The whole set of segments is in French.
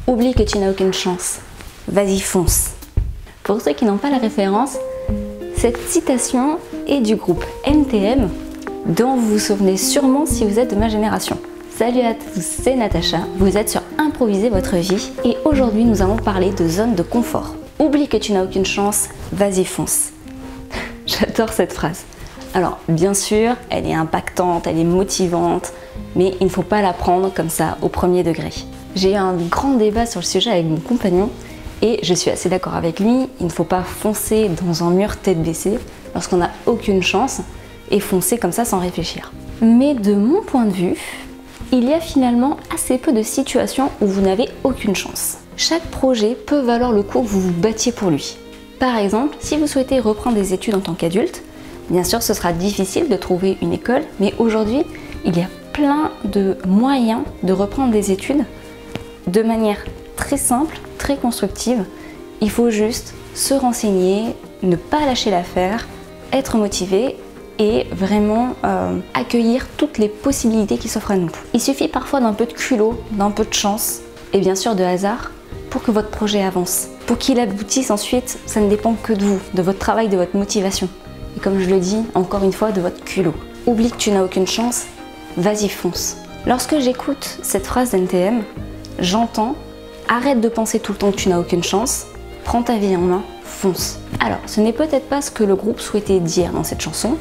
Oublie que tu n'as aucune chance. Vas-y, fonce. Pour ceux qui n'ont pas la référence, cette citation est du groupe NTM, dont vous vous souvenez sûrement si vous êtes de ma génération. Salut à tous, c'est Natacha, vous êtes sur Improviser votre vie et aujourd'hui nous allons parler de zone de confort. Oublie que tu n'as aucune chance, vas-y fonce. J'adore cette phrase. Alors bien sûr, elle est impactante, elle est motivante, mais il ne faut pas la prendre comme ça au premier degré. J'ai eu un grand débat sur le sujet avec mon compagnon et je suis assez d'accord avec lui, il ne faut pas foncer dans un mur tête baissée lorsqu'on n'a aucune chance et foncer comme ça sans réfléchir. Mais de mon point de vue, il y a finalement assez peu de situations où vous n'avez aucune chance. Chaque projet peut valoir le coup que vous vous battiez pour lui. Par exemple, si vous souhaitez reprendre des études en tant qu'adulte, bien sûr ce sera difficile de trouver une école, mais aujourd'hui il y a plein de moyens de reprendre des études de manière très simple, très constructive. Il faut juste se renseigner, ne pas lâcher l'affaire, être motivé et vraiment accueillir toutes les possibilités qui s'offrent à nous. Il suffit parfois d'un peu de culot, d'un peu de chance et bien sûr de hasard pour que votre projet avance. Pour qu'il aboutisse ensuite, ça ne dépend que de vous, de votre travail, de votre motivation. Et comme je le dis, encore une fois, de votre culot. Oublie que tu n'as aucune chance, vas-y fonce. Lorsque j'écoute cette phrase d'NTM, j'entends « Arrête de penser tout le temps que tu n'as aucune chance, prends ta vie en main, fonce ». Alors, ce n'est peut-être pas ce que le groupe souhaitait dire dans cette chanson,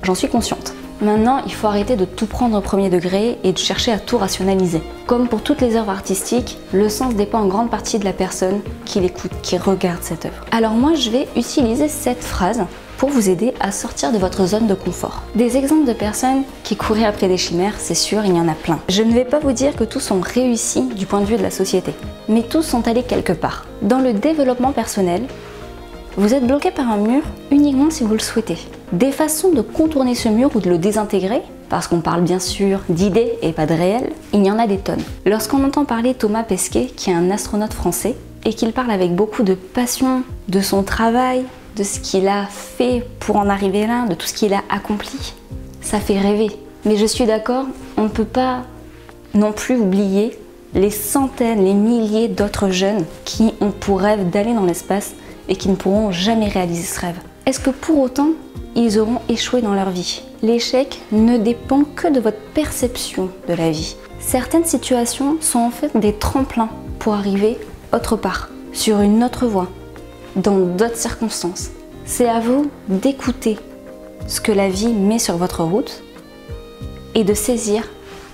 j'en suis consciente. Maintenant, il faut arrêter de tout prendre au premier degré et de chercher à tout rationaliser. Comme pour toutes les œuvres artistiques, le sens dépend en grande partie de la personne qui l'écoute, qui regarde cette œuvre. Alors moi, je vais utiliser cette phrase pour vous aider à sortir de votre zone de confort. Des exemples de personnes qui couraient après des chimères, c'est sûr, il y en a plein. Je ne vais pas vous dire que tous ont réussi du point de vue de la société, mais tous sont allés quelque part. Dans le développement personnel, vous êtes bloqué par un mur uniquement si vous le souhaitez. Des façons de contourner ce mur ou de le désintégrer, parce qu'on parle bien sûr d'idées et pas de réel, il y en a des tonnes. Lorsqu'on entend parler Thomas Pesquet, qui est un astronaute français, et qu'il parle avec beaucoup de passion de son travail, de ce qu'il a fait pour en arriver là, de tout ce qu'il a accompli, ça fait rêver. Mais je suis d'accord, on ne peut pas non plus oublier les centaines, les milliers d'autres jeunes qui ont pour rêve d'aller dans l'espace et qui ne pourront jamais réaliser ce rêve. Est-ce que pour autant, ils auront échoué dans leur vie? L'échec ne dépend que de votre perception de la vie. Certaines situations sont en fait des tremplins pour arriver autre part, sur une autre voie, dans d'autres circonstances. C'est à vous d'écouter ce que la vie met sur votre route et de saisir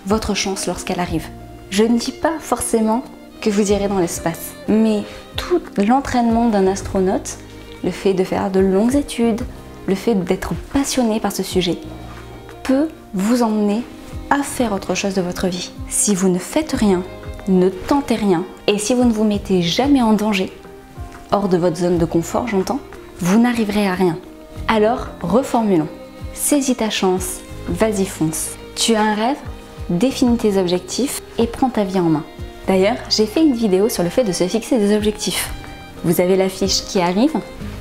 votre chance lorsqu'elle arrive. Je ne dis pas forcément que vous irez dans l'espace, mais tout l'entraînement d'un astronaute, le fait de faire de longues études, le fait d'être passionné par ce sujet, peut vous emmener à faire autre chose de votre vie. Si vous ne faites rien, ne tentez rien, et si vous ne vous mettez jamais en danger, hors de votre zone de confort, j'entends, vous n'arriverez à rien. Alors, reformulons. Saisis ta chance, vas-y fonce. Tu as un rêve, définis tes objectifs et prends ta vie en main. D'ailleurs, j'ai fait une vidéo sur le fait de se fixer des objectifs. Vous avez la fiche qui arrive,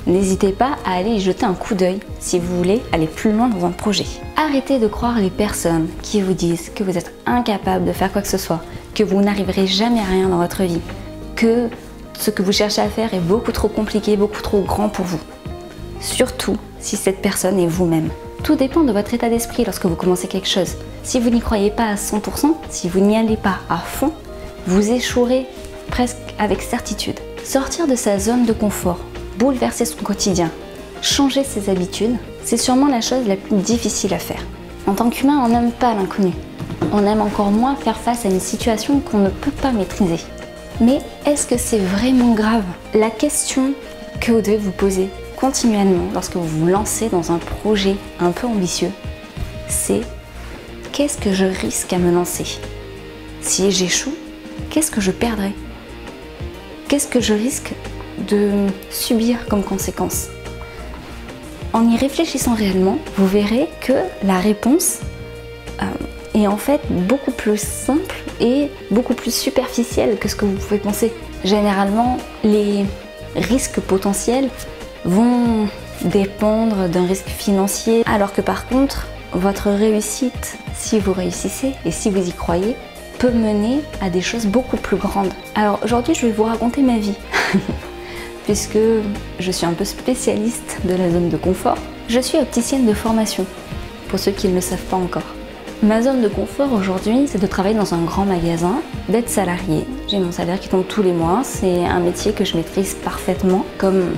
n'hésitez pas à aller y jeter un coup d'œil si vous voulez aller plus loin dans un projet. Arrêtez de croire les personnes qui vous disent que vous êtes incapable de faire quoi que ce soit, que vous n'arriverez jamais à rien dans votre vie, que ce que vous cherchez à faire est beaucoup trop compliqué, beaucoup trop grand pour vous. Surtout si cette personne est vous-même. Tout dépend de votre état d'esprit lorsque vous commencez quelque chose. Si vous n'y croyez pas à 100%, si vous n'y allez pas à fond, vous échouerez presque avec certitude. Sortir de sa zone de confort, bouleverser son quotidien, changer ses habitudes, c'est sûrement la chose la plus difficile à faire. En tant qu'humain, on n'aime pas l'inconnu. On aime encore moins faire face à une situation qu'on ne peut pas maîtriser. Mais est-ce que c'est vraiment grave? La question que vous devez vous poser continuellement lorsque vous vous lancez dans un projet un peu ambitieux, c'est qu'est-ce que je risque à me lancer? Si j'échoue, qu'est-ce que je perdrai? Qu'est-ce que je risque de subir comme conséquence? En y réfléchissant réellement, vous verrez que la réponse est en fait beaucoup plus simple et beaucoup plus superficielle que ce que vous pouvez penser. Généralement, les risques potentiels vont dépendre d'un risque financier, alors que par contre, votre réussite, si vous réussissez et si vous y croyez, peut mener à des choses beaucoup plus grandes. Alors aujourd'hui, je vais vous raconter ma vie, puisque je suis un peu spécialiste de la zone de confort. Je suis opticienne de formation, pour ceux qui ne le savent pas encore. Ma zone de confort aujourd'hui, c'est de travailler dans un grand magasin, d'être salariée. J'ai mon salaire qui tombe tous les mois, c'est un métier que je maîtrise parfaitement. Comme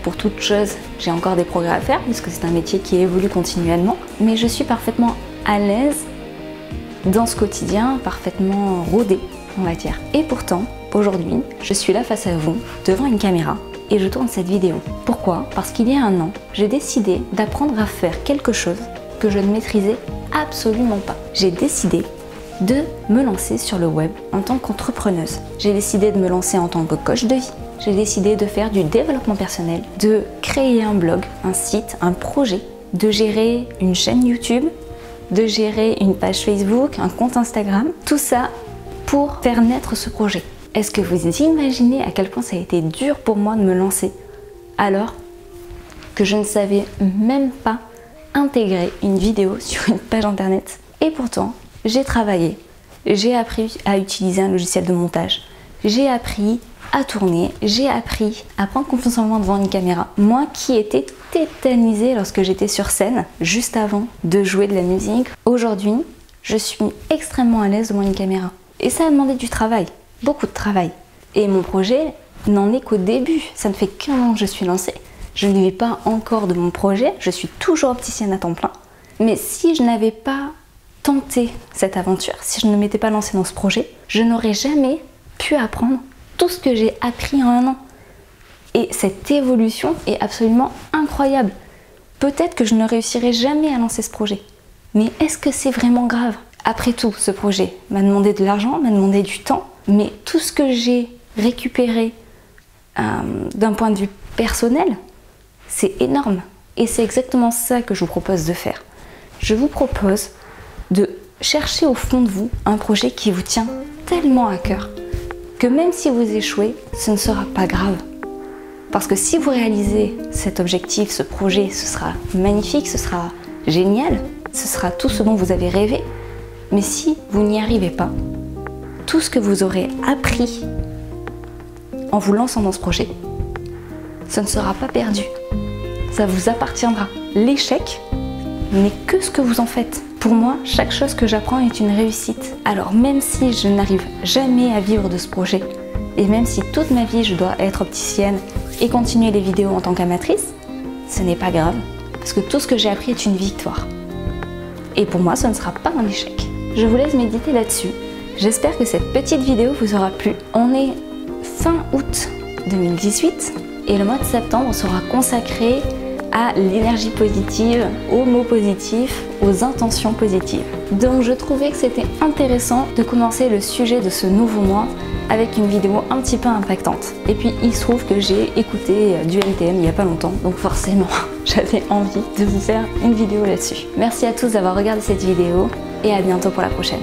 pour toute chose, j'ai encore des progrès à faire, puisque c'est un métier qui évolue continuellement. Mais je suis parfaitement à l'aise dans ce quotidien, parfaitement rodée, on va dire. Et pourtant, aujourd'hui, je suis là face à vous, devant une caméra, et je tourne cette vidéo. Pourquoi? Parce qu'il y a un an, j'ai décidé d'apprendre à faire quelque chose que je ne maîtrisais absolument pas. J'ai décidé de me lancer sur le web en tant qu'entrepreneuse. J'ai décidé de me lancer en tant que coach de vie. J'ai décidé de faire du développement personnel, de créer un blog, un site, un projet, de gérer une chaîne YouTube, de gérer une page Facebook, un compte Instagram. Tout ça pour faire naître ce projet. Est-ce que vous imaginez à quel point ça a été dur pour moi de me lancer alors que je ne savais même pas intégrer une vidéo sur une page internet? Et pourtant, j'ai travaillé, j'ai appris à utiliser un logiciel de montage, j'ai appris à tourner, j'ai appris à prendre confiance en moi devant une caméra. Moi qui étais tétanisée lorsque j'étais sur scène, juste avant de jouer de la musique, aujourd'hui, je suis extrêmement à l'aise devant une caméra. Et ça a demandé du travail, beaucoup de travail. Et mon projet n'en est qu'au début, ça ne fait qu'un an que je suis lancée. Je ne vis pas encore de mon projet, je suis toujours opticienne à temps plein. Mais si je n'avais pas tenté cette aventure, si je ne m'étais pas lancée dans ce projet, je n'aurais jamais pu apprendre tout ce que j'ai appris en un an. Et cette évolution est absolument incroyable. Peut-être que je ne réussirai jamais à lancer ce projet. Mais est-ce que c'est vraiment grave? Après tout, ce projet m'a demandé de l'argent, m'a demandé du temps, mais tout ce que j'ai récupéré d'un point de vue personnel, c'est énorme. Et c'est exactement ça que je vous propose de faire. Je vous propose de chercher au fond de vous un projet qui vous tient tellement à cœur que même si vous échouez, ce ne sera pas grave. Parce que si vous réalisez cet objectif, ce projet, ce sera magnifique, ce sera génial, ce sera tout ce dont vous avez rêvé. Mais si vous n'y arrivez pas, tout ce que vous aurez appris en vous lançant dans ce projet, ce ne sera pas perdu. Ça vous appartiendra. L'échec n'est que ce que vous en faites. Pour moi, chaque chose que j'apprends est une réussite. Alors même si je n'arrive jamais à vivre de ce projet, et même si toute ma vie je dois être opticienne et continuer les vidéos en tant qu'amatrice, ce n'est pas grave, parce que tout ce que j'ai appris est une victoire. Et pour moi, ce ne sera pas un échec. Je vous laisse méditer là-dessus. J'espère que cette petite vidéo vous aura plu. On est fin août 2018 et le mois de septembre sera consacré à l'énergie positive, aux mots positifs, aux intentions positives. Donc je trouvais que c'était intéressant de commencer le sujet de ce nouveau mois avec une vidéo un petit peu impactante. Et puis il se trouve que j'ai écouté du NTM il n'y a pas longtemps, donc forcément j'avais envie de vous faire une vidéo là-dessus. Merci à tous d'avoir regardé cette vidéo et à bientôt pour la prochaine.